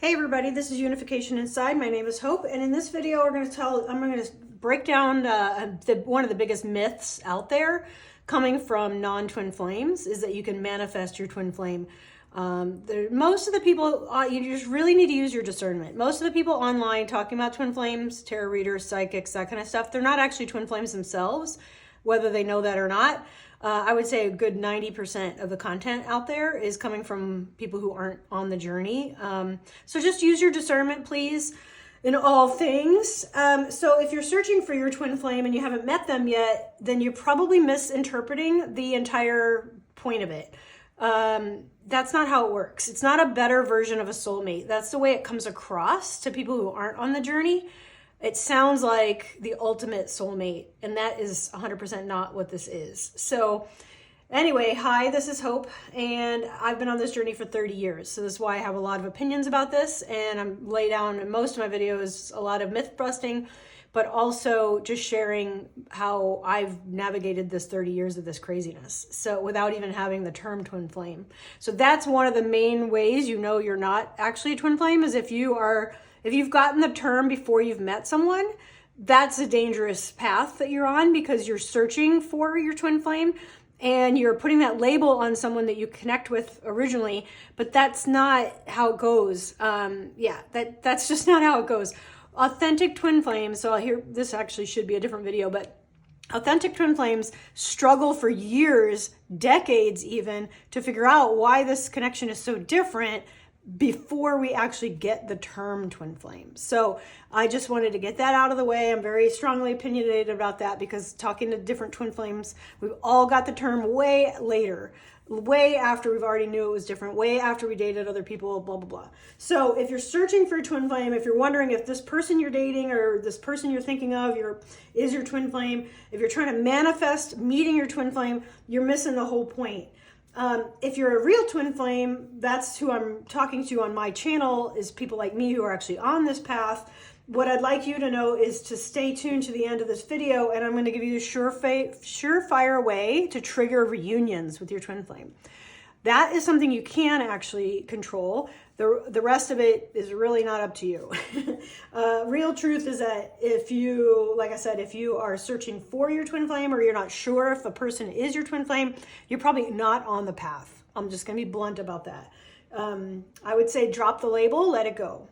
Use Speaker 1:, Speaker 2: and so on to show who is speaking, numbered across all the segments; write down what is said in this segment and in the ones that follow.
Speaker 1: Hey everybody, this is Unification Inside. My name is Hope, and in this video I'm going to break down one of the biggest myths out there coming from non-twin flames is that you can manifest your twin flame. Most of the people, you just really need to use your discernment. Most of the people online talking about twin flames, tarot readers, psychics, that kind of stuff, they're not actually twin flames themselves, whether they know that or not. I would say a good 90% of the content out there is coming from people who aren't on the journey. So just use your discernment, please, in all things. So if you're searching for your twin flame and you haven't met them yet, then you're probably misinterpreting the entire point of it. That's not how it works. It's not a better version of a soulmate. That's the way it comes across to people who aren't on the journey. It sounds like the ultimate soulmate, and that is 100% not what this is. So anyway, hi, this is Hope, and I've been on this journey for 30 years. So this is why I have a lot of opinions about this, and I'm lay down in most of my videos a lot of myth busting, but also just sharing how I've navigated this 30 years of this craziness. So without even having the term twin flame. So that's one of the main ways you know you're not actually a twin flame is if you've gotten the term before you've met someone. That's a dangerous path that you're on because you're searching for your twin flame and you're putting that label on someone that you connect with originally, but that's not how it goes. That's just not how it goes. Authentic twin flames, so this actually should be a different video, but authentic twin flames struggle for years, decades even, to figure out why this connection is so different before we actually get the term twin flame. So I just wanted to get that out of the way. I'm very strongly opinionated about that because talking to different twin flames, we've all got the term way later, way after we've already knew it was different, way after we dated other people, blah, blah, blah. So if you're searching for a twin flame, if you're wondering if this person you're dating or this person you're thinking of is your twin flame, if you're trying to manifest meeting your twin flame, you're missing the whole point. If you're a real twin flame, that's who I'm talking to on my channel, is people like me who are actually on this path. What I'd like you to know is to stay tuned to the end of this video, and I'm going to give you a surefire way to trigger reunions with your twin flame. That is something you can actually control. The rest of it is really not up to you. Real truth is that if you are searching for your twin flame or you're not sure if a person is your twin flame, you're probably not on the path. I'm just going to be blunt about that. I would say drop the label, let it go.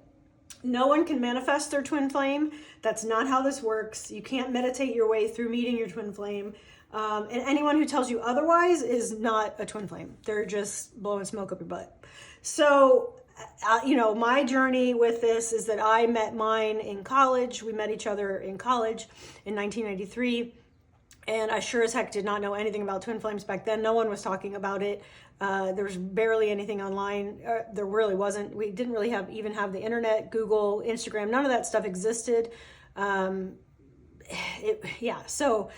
Speaker 1: No one can manifest their twin flame. That's not how this works. You can't meditate your way through meeting your twin flame. And anyone who tells you otherwise is not a twin flame. They're just blowing smoke up your butt. So, my journey with this is that I met mine in college. We met each other in college in 1993. And I sure as heck did not know anything about twin flames back then. No one was talking about it. There was barely anything online. There really wasn't. We didn't really even have the internet, Google, Instagram. None of that stuff existed. So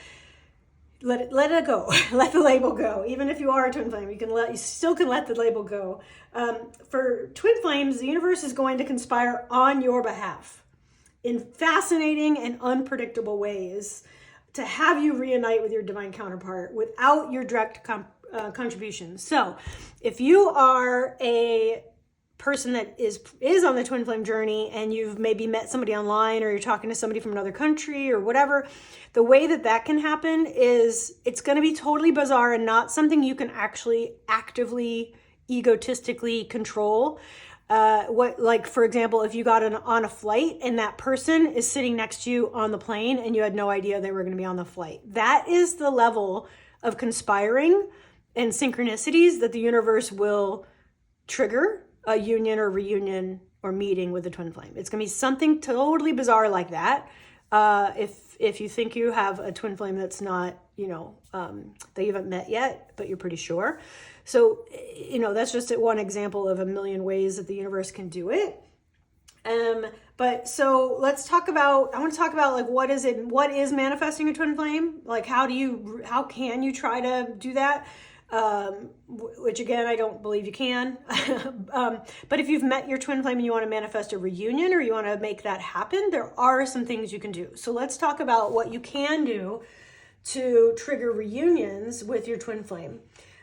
Speaker 1: let it go. Let the label go. Even if you are a twin flame, you still can let the label go. For twin flames, the universe is going to conspire on your behalf in fascinating and unpredictable ways to have you reunite with your divine counterpart without your direct contribution. So if you are a person that is on the twin flame journey and you've maybe met somebody online or you're talking to somebody from another country or whatever, the way that can happen is it's going to be totally bizarre and not something you can actually actively, egotistically control. For example, if you got on a flight and that person is sitting next to you on the plane and you had no idea they were going to be on the flight, that is the level of conspiring and synchronicities that the universe will trigger a union or reunion or meeting with a twin flame. It's going to be something totally bizarre like that. If you think you have a twin flame that's not, that you haven't met yet, but you're pretty sure. So, that's just one example of a million ways that the universe can do it. But so I want to talk about like, what is manifesting a twin flame? Like, how can you try to do that? Which again, I don't believe you can. But if you've met your twin flame and you want to manifest a reunion or you want to make that happen, there are some things you can do. So let's talk about what you can do to trigger reunions with your twin flame.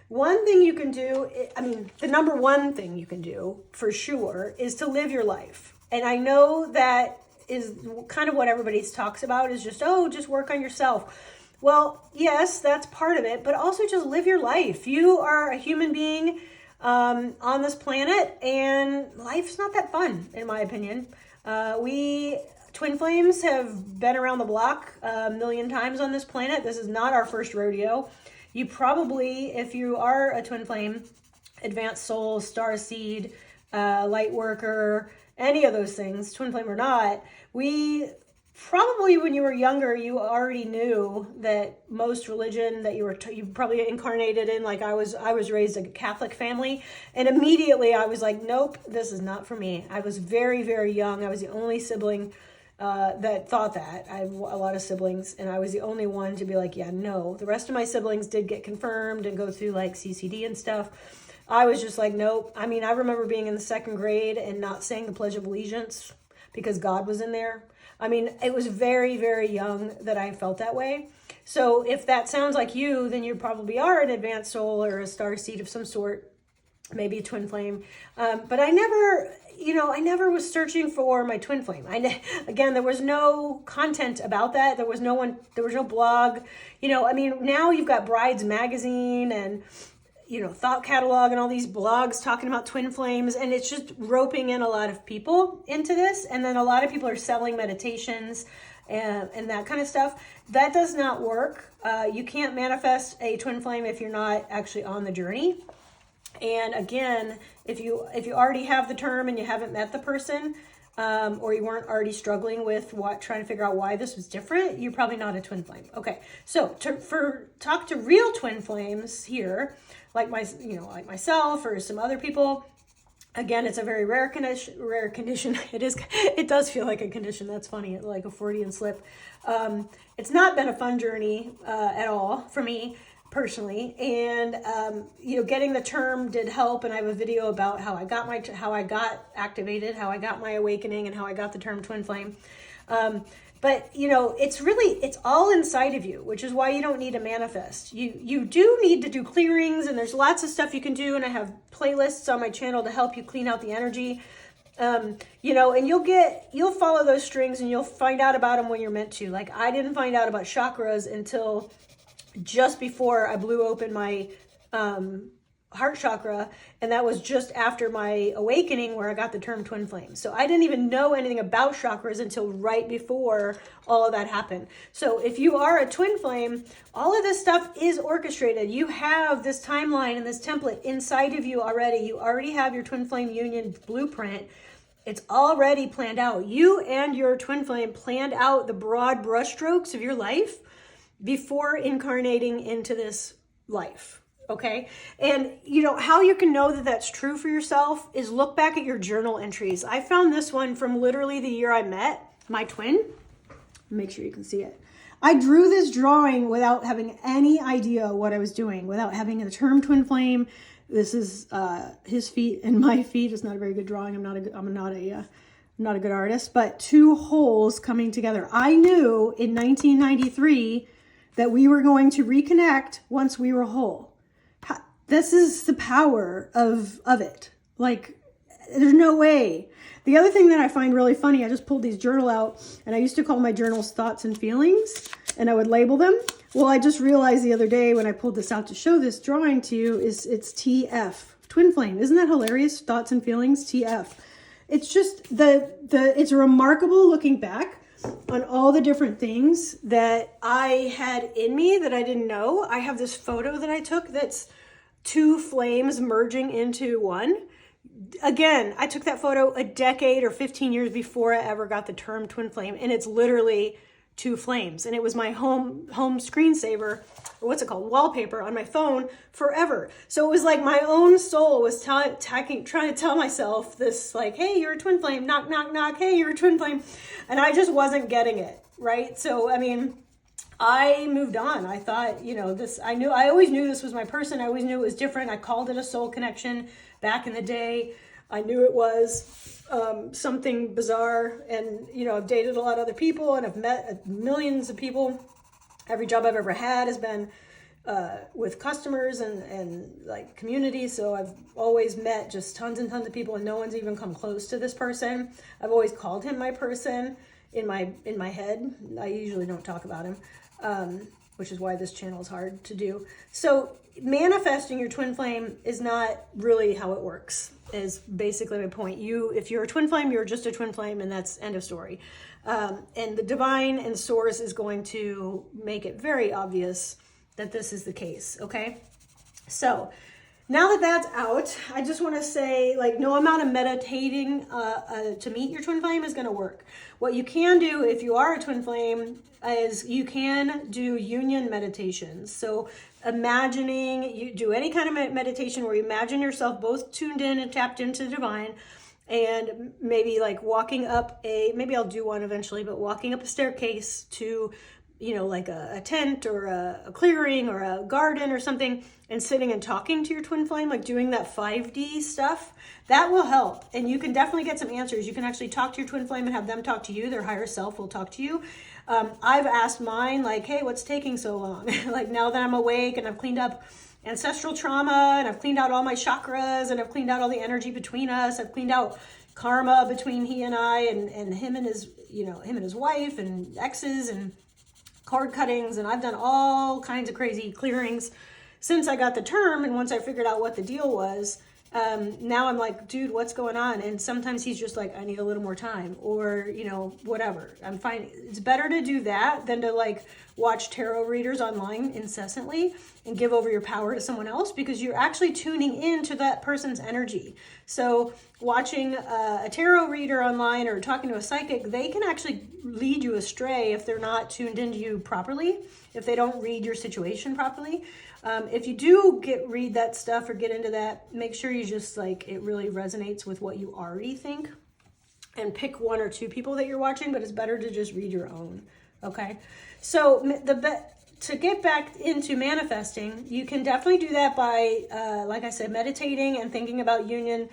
Speaker 1: One thing you can do, I mean, the number one thing you can do for sure is to live your life. And I know that is kind of what everybody talks about is just, oh, just work on yourself. Well, yes, that's part of it, but also just live your life. You are a human being on this planet, and life's not that fun, in my opinion. We twin flames have been around the block a million times on this planet. This is not our first rodeo. You probably, if you are a twin flame, advanced soul, starseed, light worker, any of those things, twin flame or not, we probably, when you were younger, you already knew that most religion that you probably incarnated in, like I was raised in a Catholic family, and immediately I was like, nope, this is not for me. I was very, very young. I was the only sibling that thought that. I have a lot of siblings, and I was the only one to be like, yeah, no. The rest of my siblings did get confirmed and go through like CCD and stuff. I was just like, nope. I mean, I remember being in the 2nd grade and not saying the Pledge of Allegiance because God was in there. I mean, it was very, very young that I felt that way. So if that sounds like you, then you probably are an advanced soul or a starseed of some sort, maybe a twin flame. But I never was searching for my twin flame. Again, there was no content about that. There was no blog. I mean, now you've got Brides Magazine and Thought Catalog and all these blogs talking about twin flames, and it's just roping in a lot of people into this. And then a lot of people are selling meditations and that kind of stuff. That does not work. You can't manifest a twin flame if you're not actually on the journey. And again, if you already have the term and you haven't met the person, or you weren't already struggling with trying to figure out why this was different, you're probably not a twin flame. Okay, so talk to real twin flames here, like myself or some other people. Again, it's a very rare condition. It does feel like a condition. That's funny, like a Freudian slip. It's not been a fun journey at all for me personally, and getting the term did help, and I have a video about how I got activated, how I got my awakening, and how I got the term twin flame. But it's all inside of you, which is why you don't need to manifest. You do need to do clearings, and there's lots of stuff you can do, and I have playlists on my channel to help you clean out the energy. And you'll follow those strings, and you'll find out about them when you're meant to. Like, I didn't find out about chakras until just before I blew open my heart chakra, and that was just after my awakening, where I got the term twin flame. So I didn't even know anything about chakras until right before all of that happened. So if you are a twin flame, all of this stuff is orchestrated. You have this timeline and this template inside of you already. You already have your twin flame union blueprint. It's already planned out. You and your twin flame planned out the broad brushstrokes of your life before incarnating into this life. Okay. And how you can know that that's true for yourself is look back at your journal entries. I found this one from literally the year I met my twin. Make sure you can see it. I drew this drawing without having any idea what I was doing, without having the term twin flame. This is his feet and my feet. It's not a very good drawing. I'm not a good artist, but 2 holes coming together. I knew in 1993 that we were going to reconnect once we were whole. This is the power of it. Like, there's no way. The other thing that I find really funny, I just pulled these journal out, and I used to call my journals thoughts and feelings, and I would label them. Well, I just realized the other day when I pulled this out to show this drawing to you, it's TF, twin flame. Isn't that hilarious? Thoughts and feelings, TF. It's just it's remarkable looking back on all the different things that I had in me that I didn't know. I have this photo that I took that's 2 flames merging into one. Again, I took that photo a decade or 15 years before I ever got the term twin flame, and it's literally 2 flames. And it was my home screensaver, or what's it called, wallpaper on my phone forever. So it was like my own soul was trying to tell myself this, like, hey, you're a twin flame, knock, knock, knock, hey, you're a twin flame. And I just wasn't getting it, right? So, I mean, I moved on. I thought, I always knew this was my person. I always knew it was different. I called it a soul connection back in the day. I knew it was something bizarre, and, I've dated a lot of other people, and I've met millions of people. Every job I've ever had has been with customers and like community. So I've always met just tons and tons of people, and no one's even come close to this person. I've always called him my person in my head. I usually don't talk about him, which is why this channel is hard to do. So manifesting your twin flame is not really how it works, is basically my point. If you're a twin flame, you're just a twin flame, and that's end of story. And the divine and source is going to make it very obvious that this is the case, okay? So now that that's out, I just want to say, like, no amount of meditating to meet your twin flame is going to work. What you can do if you are a twin flame is you can do union meditations. So you do any kind of meditation where you imagine yourself both tuned in and tapped into the divine, and maybe like walking up maybe I'll do one eventually, but walking up a staircase to, like a tent or a clearing or a garden or something, and sitting and talking to your twin flame, like doing that 5D stuff, that will help. And you can definitely get some answers. You can actually talk to your twin flame and have them talk to you. Their higher self will talk to you. I've asked mine, like, hey, what's taking so long? Like, now that I'm awake and I've cleaned up ancestral trauma and I've cleaned out all my chakras and I've cleaned out all the energy between us, I've cleaned out karma between he and I and him and his wife and exes and cord cuttings, and I've done all kinds of crazy clearings since I got the term. And once I figured out what the deal was, now I'm like, dude, what's going on? And sometimes he's just like, I need a little more time, or whatever. I'm fine. It's better to do that than to like watch tarot readers online incessantly and give over your power to someone else, because you're actually tuning into that person's energy. So watching a tarot reader online or talking to a psychic, they can actually lead you astray if they're not tuned into you properly, if they don't read your situation properly. If you do read that stuff or get into that, make sure you just like, it really resonates with what you already think, and pick one or two people that you're watching, but it's better to just read your own. Okay. So to get back into manifesting, you can definitely do that by, like I said, meditating and thinking about union,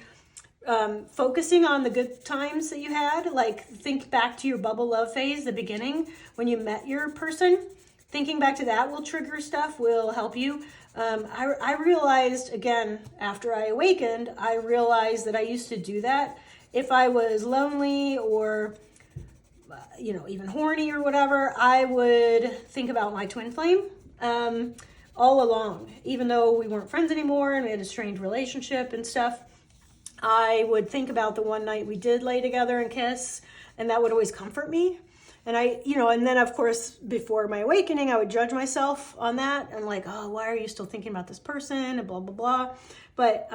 Speaker 1: focusing on the good times that you had. Like, think back to your bubble love phase, the beginning, when you met your person. Thinking back to that will trigger stuff, will help you. I realized, again, after I awakened, I realized that I used to do that. If I was lonely or, even horny or whatever, I would think about my twin flame all along. Even though we weren't friends anymore and we had a strained relationship and stuff, I would think about the one night we did lay together and kiss, and that would always comfort me. And and then of course, before my awakening, I would judge myself on that and like, oh, why are you still thinking about this person and blah, blah, blah. But,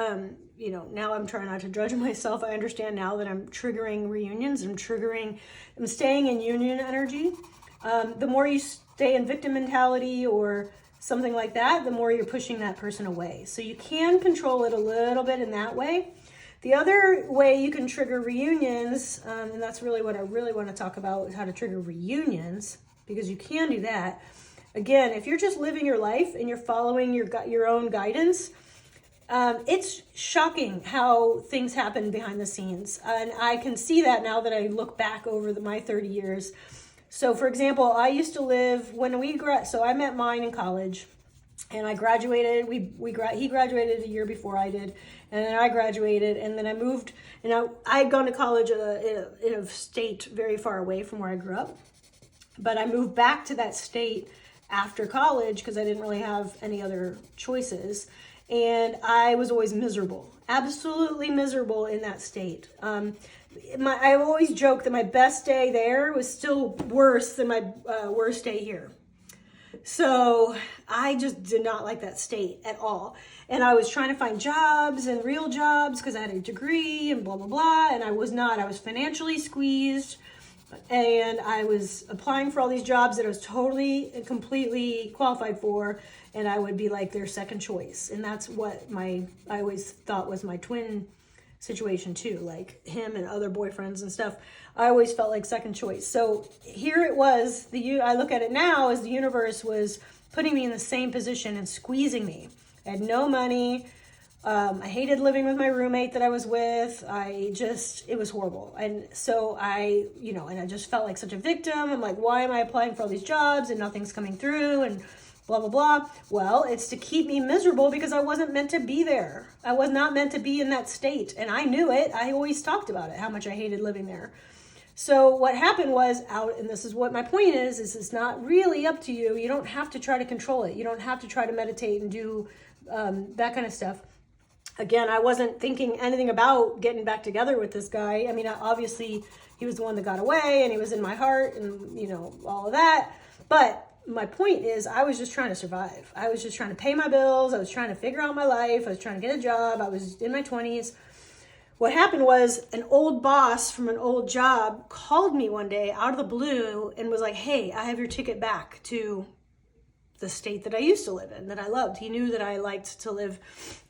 Speaker 1: now I'm trying not to judge myself. I understand now that I'm triggering reunions. I'm staying in union energy. The more you stay in victim mentality or something like that, the more you're pushing that person away. So you can control it a little bit in that way. The other way you can trigger reunions, and that's really what I really want to talk about, is how to trigger reunions, because you can do that. Again, if you're just living your life and you're following your own guidance, it's shocking how things happen behind the scenes. And I can see that now that I look back over my 30 years. So for example, I used to live, so I met mine in college. And I graduated, he graduated a year before I did, and then I graduated, and then I moved, and I had gone to college in a state very far away from where I grew up, but I moved back to that state after college because I didn't really have any other choices, and I was always miserable, absolutely miserable in that state. I always joke that my best day there was still worse than my worst day here. So I just did not like that state at all. And I was trying to find jobs and real jobs because I had a degree and blah, blah, blah. And I was financially squeezed, and I was applying for all these jobs that I was totally and completely qualified for. And I would be like their second choice. And that's what I always thought was my twin situation too, like him and other boyfriends and stuff. I always felt like second choice. So here it was, I look at it now as the universe was putting me in the same position and squeezing me. I had no money. I hated living with my roommate that I was with. It was horrible. And so I just felt like such a victim. I'm like, why am I applying for all these jobs and nothing's coming through? And blah, blah, blah. Well, it's to keep me miserable because I wasn't meant to be there. I was not meant to be in that state. And I knew it. I always talked about it, how much I hated living there. So what happened was and this is what my point is it's not really up to you. You don't have to try to control it. You don't have to try to meditate and do that kind of stuff. Again, I wasn't thinking anything about getting back together with this guy. I mean, obviously he was the one that got away and he was in my heart and, all of that. But my point is I was just trying to survive. I was just trying to pay my bills. I was trying to figure out my life. I was trying to get a job. I was in my 20s. What happened was an old boss from an old job called me one day out of the blue and was like, hey, I have your ticket back to the state that I used to live in, that I loved. He knew that I liked to live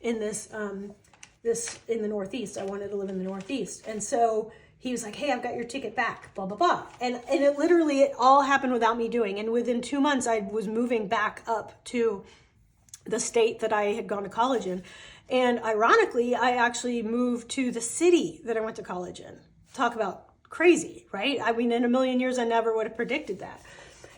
Speaker 1: in this in the Northeast. I wanted to live in the Northeast. And so he was like, hey, I've got your ticket back, blah, blah, blah. And it all happened without me doing. And within 2 months, I was moving back up to the state that I had gone to college in. And ironically, I actually moved to the city that I went to college in. Talk about crazy, right? I mean, in a million years, I never would have predicted that.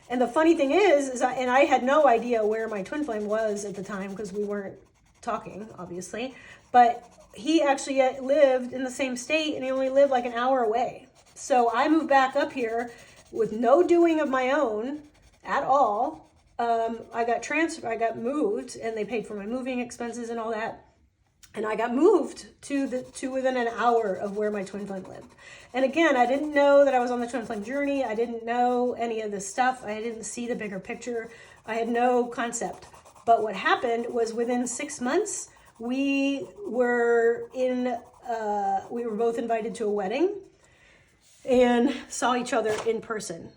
Speaker 1: And the funny thing is I had no idea where my twin flame was at the time because we weren't talking, obviously. But he actually lived in the same state and he only lived like an hour away. So I moved back up here with no doing of my own at all. I got moved and they paid for my moving expenses and all that. And I got moved to within an hour of where my twin flame lived. And again, I didn't know that I was on the twin flame journey. I didn't know any of this stuff. I didn't see the bigger picture. I had no concept. But what happened was within 6 months, we were both invited to a wedding and saw each other in person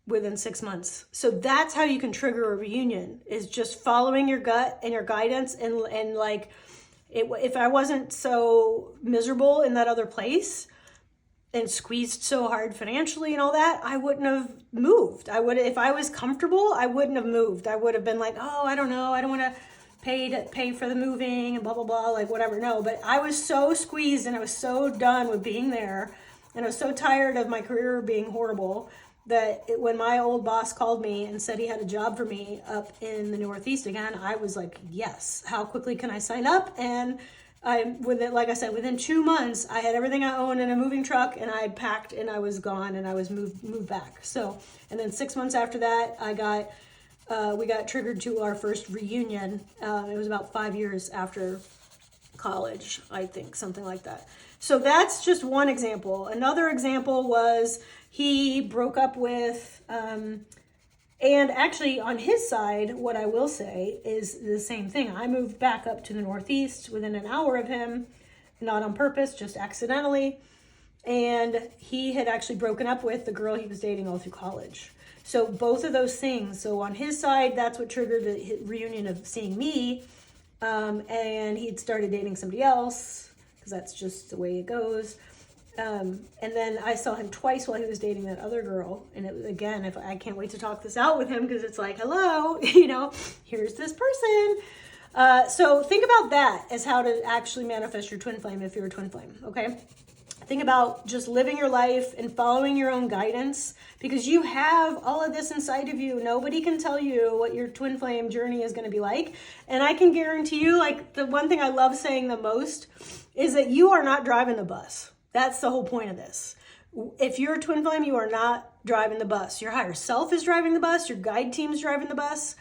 Speaker 1: within 6 months. So that's how you can trigger a reunion, is just following your gut and your guidance and like, if I wasn't so miserable in that other place and squeezed so hard financially and all that, I wouldn't have moved. If I was comfortable, I wouldn't have moved. I would have been like, oh, I don't know. I don't want to pay for the moving and blah, blah, blah, like whatever. No, but I was so squeezed and I was so done with being there. And I was so tired of my career being horrible that when my old boss called me and said he had a job for me up in the Northeast again, I was like, yes, how quickly can I sign up? And like I said, within 2 months, I had everything I owned in a moving truck and I packed and I was gone and I was moved back. So, and then 6 months after that, we got triggered to our first reunion. It was about 5 years after college, I think, something like that. So that's just one example. Another example was he broke up with, and actually on his side, what I will say is the same thing. I moved back up to the Northeast within an hour of him, not on purpose, just accidentally. And he had actually broken up with the girl he was dating all through college. So both of those things. So on his side, that's what triggered the reunion of seeing me. And he'd started dating somebody else, because that's just the way it goes. And then I saw him twice while he was dating that other girl. And again, I can't wait to talk this out with him, because it's like, hello, here's this person. So think about that as how to actually manifest your twin flame if you're a twin flame, okay? Think about just living your life and following your own guidance, because you have all of this inside of you. Nobody can tell you what your twin flame journey is going to be like. And I can guarantee you, like, the one thing I love saying the most is that you are not driving the bus. That's the whole point of this. If you're a twin flame, you are not driving the bus. Your higher self is driving the bus. Your guide team is driving the bus.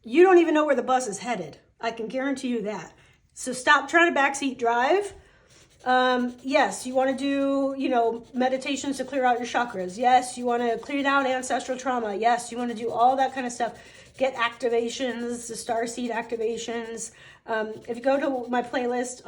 Speaker 1: You don't even know where the bus is headed. I can guarantee you that. So stop trying to backseat drive. Yes, you want to do, meditations to clear out your chakras. Yes, you want to clear down ancestral trauma. Yes, you want to do all that kind of stuff. Get activations, the Starseed activations. If you go to my playlist,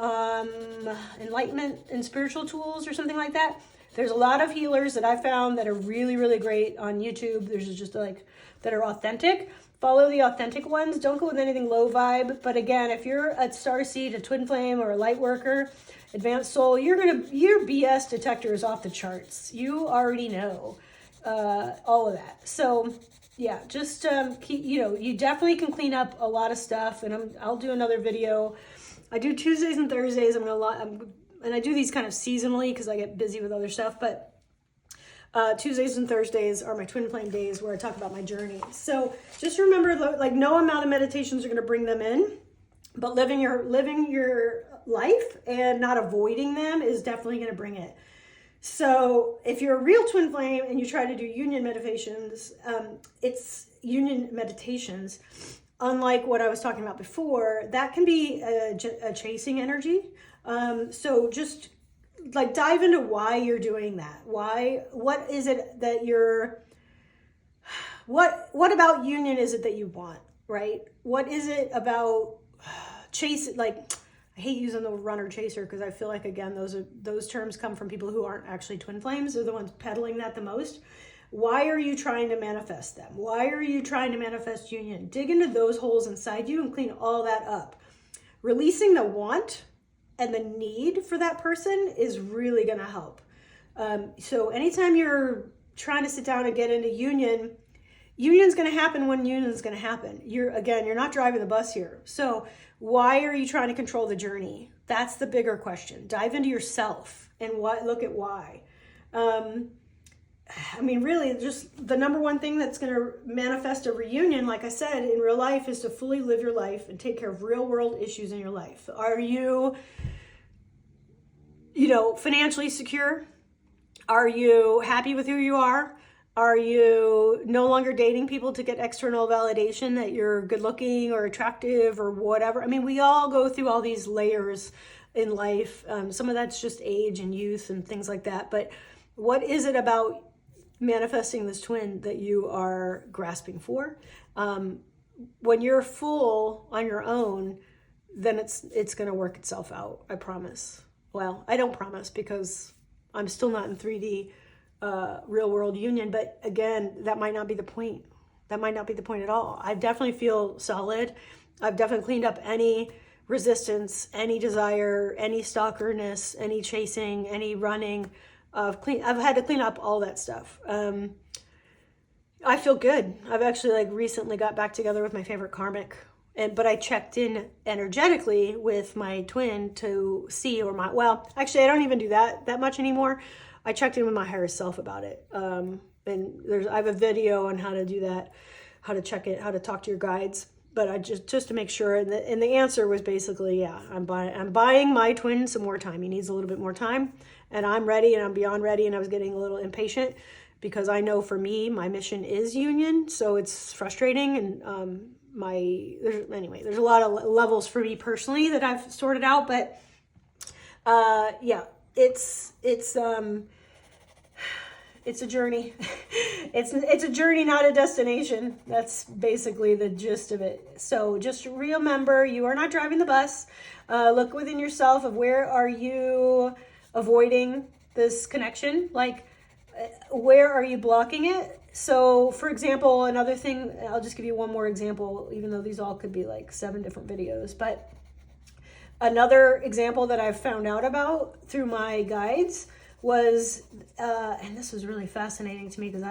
Speaker 1: Enlightenment and Spiritual Tools or something like that, there's a lot of healers that I found that are really, really great on YouTube. There's just that are authentic. Follow the authentic ones. Don't go with anything low vibe. But again, if you're a Starseed, a twin flame, or a light worker, advanced soul, your BS detector is off the charts. You already know all of that. So yeah, just you definitely can clean up a lot of stuff, and I'll do another video. I do Tuesdays and Thursdays. And I do these kind of seasonally because I get busy with other stuff. But Tuesdays and Thursdays are my twin flame days where I talk about my journey. So just remember, like, no amount of meditations are going to bring them in, but living your life and not avoiding them is definitely going to bring it. So if you're a real twin flame and you try to do union meditations, it's union meditations. Unlike what I was talking about before, that can be a chasing energy. So just like dive into why you're doing that. What is it that what about union is it that you want, right? What is it about like, I hate using the runner chaser because I feel like, again, those terms come from people who aren't actually twin flames. They're the ones peddling that the most. Why are you trying to manifest them? Why are you trying to manifest union? Dig into those holes inside you and clean all that up. Releasing the want and the need for that person is really going to help. So anytime you're trying to sit down and get into union's going to happen when union's going to happen. You're not driving the bus here. So why are you trying to control the journey? That's the bigger question. Dive into yourself and look at why. Really, just the number one thing that's going to manifest a reunion, like I said, in real life is to fully live your life and take care of real world issues in your life. Are you, financially secure? Are you happy with who you are? Are you no longer dating people to get external validation that you're good looking or attractive or whatever? We all go through all these layers in life. Some of that's just age and youth and things like that. But what is it about manifesting this twin that you are grasping for? When you're full on your own, then it's going to work itself out. I promise. Well, I don't promise because I'm still not in 3D real world union. But again, that might not be the point. That might not be the point at all. I definitely feel solid. I've definitely cleaned up any resistance, any desire, any stalkerness, any chasing, any running. I've had to clean up all that stuff. I feel good. I've actually recently got back together with my favorite karmic, but I checked in energetically with my twin to see, actually I don't even do that much anymore. I checked in with my higher self about it. And I have a video on how to do that, how to check it, how to talk to your guides. But I just to make sure, and the answer was basically, yeah, I'm buying my twin some more time. He needs a little bit more time, and I'm ready, and I'm beyond ready. And I was getting a little impatient because I know for me, my mission is union, so it's frustrating. And there's a lot of levels for me personally that I've sorted out. But it's a journey. It's a journey, not a destination. That's basically the gist of it. So just remember, you are not driving the bus. Look within yourself of where are you avoiding this connection? Where are you blocking it? So for example, another thing, I'll just give you one more example, even though these all could be 7 different videos, but another example that I've found out about through my guides was, and this was really fascinating to me because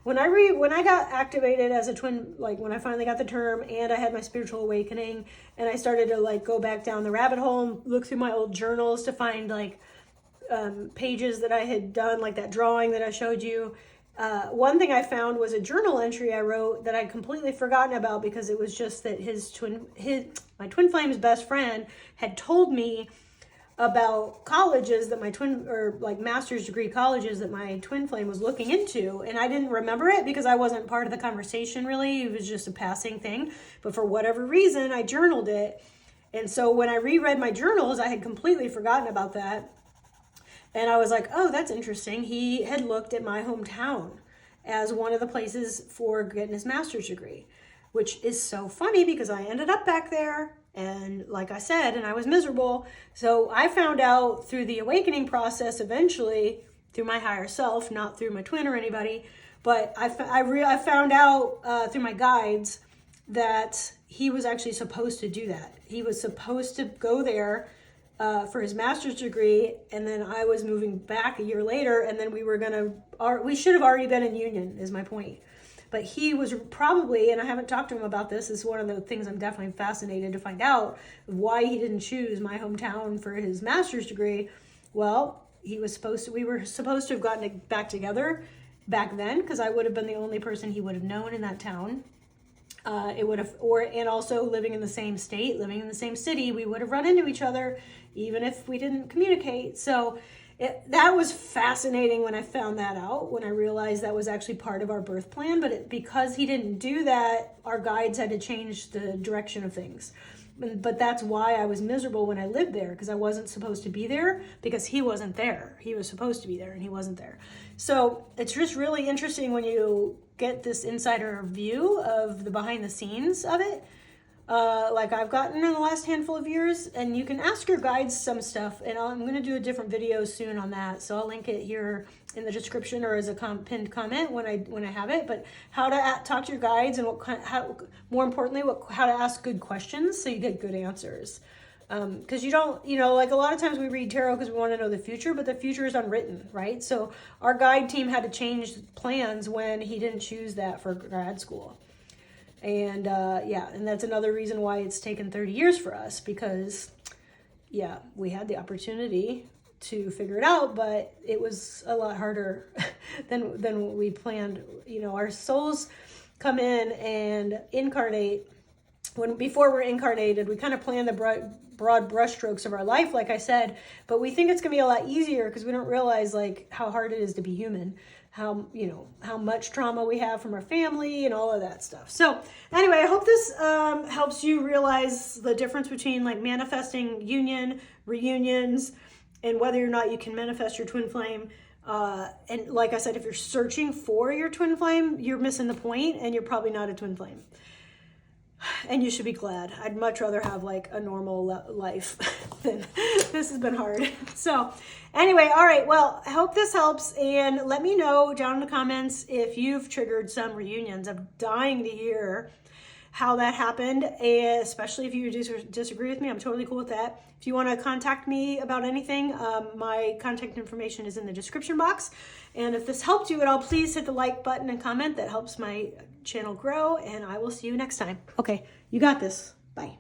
Speaker 1: when I got activated as a twin, when I finally got the term and I had my spiritual awakening and I started to go back down the rabbit hole and look through my old journals to find pages that I had done, that drawing that I showed you. One thing I found was a journal entry I wrote that I'd completely forgotten about because it was just that my twin flame's best friend had told me about colleges that my master's degree colleges that my twin flame was looking into. And I didn't remember it because I wasn't part of the conversation really. It was just a passing thing. But for whatever reason, I journaled it. And so when I reread my journals, I had completely forgotten about that. And I was like, oh, that's interesting. He had looked at my hometown as one of the places for getting his master's degree, which is so funny because I ended up back there. And like I said, and I was miserable. So I found out through the awakening process eventually, through my higher self, not through my twin or anybody, but I found out through my guides that he was actually supposed to do that. He was supposed to go there for his master's degree, and then I was moving back a year later, and then we should have already been in union, is my point. But he was probably, and I haven't talked to him about this, is one of the things I'm definitely fascinated to find out, why he didn't choose my hometown for his master's degree. Well, we were supposed to have gotten it back together back then, because I would have been the only person he would have known in that town. It would have, and also living in the same state, living in the same city, we would have run into each other even if we didn't communicate. So that was fascinating when I found that out, when I realized that was actually part of our birth plan. But because he didn't do that, our guides had to change the direction of things. But that's why I was miserable when I lived there, because I wasn't supposed to be there, because he wasn't there. He was supposed to be there and he wasn't there. So it's just really interesting when you get this insider view of the behind the scenes of it, like I've gotten in the last handful of years. And you can ask your guides some stuff, and I'm going to do a different video soon on that, so I'll link it here in the description or as a pinned comment when I have it. But how to talk to your guides, and more importantly, how to ask good questions so you get good answers. Because you don't, like a lot of times we read tarot because we want to know the future, but the future is unwritten, right? So our guide team had to change plans when he didn't choose that for grad school. And and that's another reason why it's taken 30 years for us, because we had the opportunity to figure it out, but it was a lot harder than we planned. Our souls come in and incarnate. Before we're incarnated, we kind of plan the broad brushstrokes of our life, like I said, but we think it's gonna be a lot easier because we don't realize like how hard it is to be human, how much trauma we have from our family and all of that stuff. So anyway, I hope this helps you realize the difference between like manifesting union, reunions, and whether or not you can manifest your twin flame. And like I said, if you're searching for your twin flame, you're missing the point, and you're probably not a twin flame. And you should be glad. I'd much rather have like a normal life than this has been hard. So anyway, all right. Well, I hope this helps. And let me know down in the comments if you've triggered some reunions. I'm dying to hear how that happened, and especially if you disagree with me. I'm totally cool with that. If you want to contact me about anything, my contact information is in the description box. And if this helped you at all, please hit the like button and comment. That helps my channel grow, and I will see you next time. Okay, you got this. Bye.